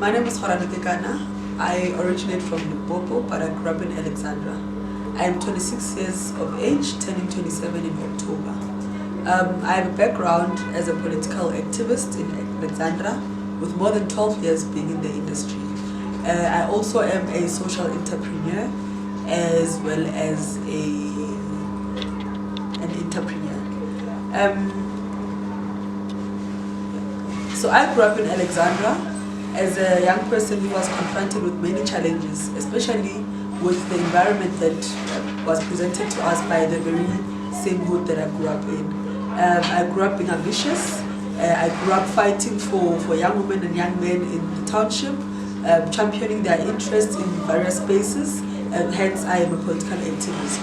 My name is Tekana. I originate from Limpopo, but I grew up in Alexandra. I am 26 years of age, turning 27 in October. I have a background as a political activist in Alexandra, with more than 12 years being in the industry. I also am a social entrepreneur, as well as an entrepreneur. So I grew up in Alexandra as a young person who was confronted with many challenges, especially with the environment that was presented to us by the very same hood that I grew up in. I grew up being ambitious. I grew up fighting for young women and young men in the township, championing their interests in various spaces, and hence I am a political activist.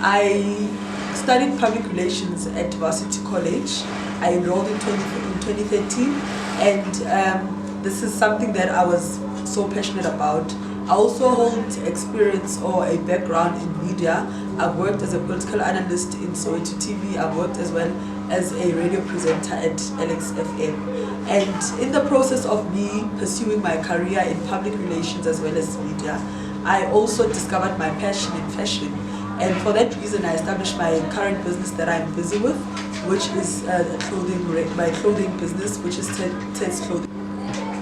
I studied public relations at Varsity College. I enrolled in 2013, and this is something that I was so passionate about. I also hold experience or a background in media. I've worked as a political analyst in Soweto TV. I've worked as well as a radio presenter at LXFM. And in the process of me pursuing my career in public relations as well as media, I also discovered my passion in fashion. And for that reason, I established my current business that I'm busy with, which is my clothing business, which is Dcess Clothing.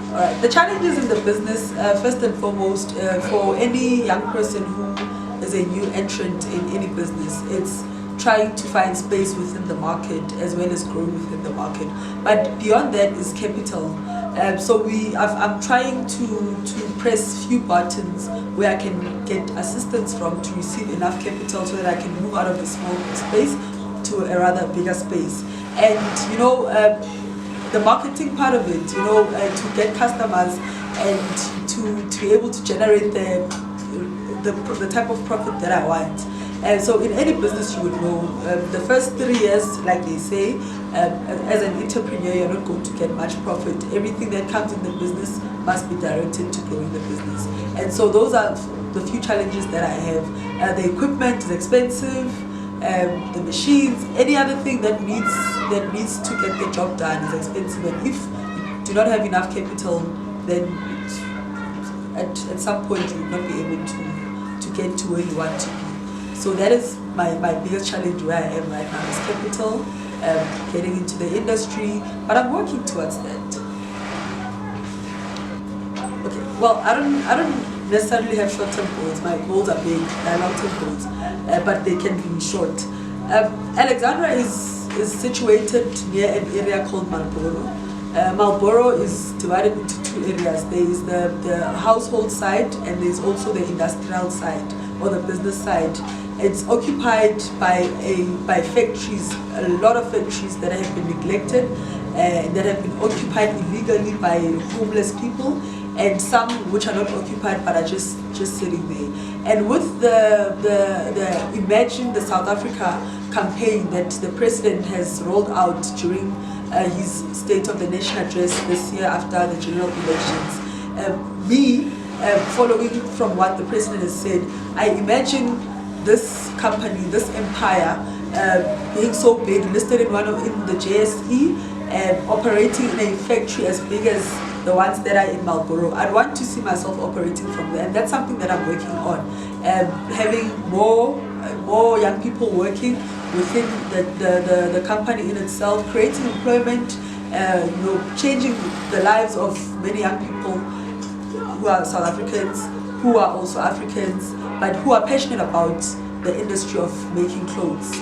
Alright, the challenges in the business, first and foremost, for any young person who is a new entrant in any business, it's trying to find space within the market as well as growing within the market. But beyond that is capital. So I'm trying to press few buttons where I can get assistance from to receive enough capital so that I can move out of a small space to a rather bigger space. And the marketing part of it, to get customers and to be able to generate the type of profit that I want. And so in any business you would know, the first 3 years, like they say, as an entrepreneur, you're not going to get much profit. Everything that comes in the business must be directed to growing the business. And so those are the few challenges that I have. The equipment is expensive, the machines, any other thing that needs to get the job done is expensive. And if you do not have enough capital, then at some point you will not be able to get to where you want to be. So that is my biggest challenge where I am right now, is capital, getting into the industry, but I'm working towards that. Okay, well, I don't necessarily have short-term goals. My goals are big, they're long-term goals, but they can be short. Alexandra is situated near an area called Marlboro. Marlboro is divided into two areas. There is the household side, and there is also the industrial side or the business side. It's occupied by factories, a lot of factories that have been neglected, that have been occupied illegally by homeless people, and some which are not occupied but are just sitting there. And with the Imagine the South Africa campaign that the president has rolled out during his State of the Nation address this year after the general elections, following from what the president has said, I imagine this company, this empire, being so big, listed in the JSE, operating in a factory as big as the ones that are in Marlboro. I'd want to see myself operating from there, and that's something that I'm working on. Having more young people working within the company in itself, creating employment, changing the lives of many young people who are South Africans, who are also Africans, but who are passionate about the industry of making clothes.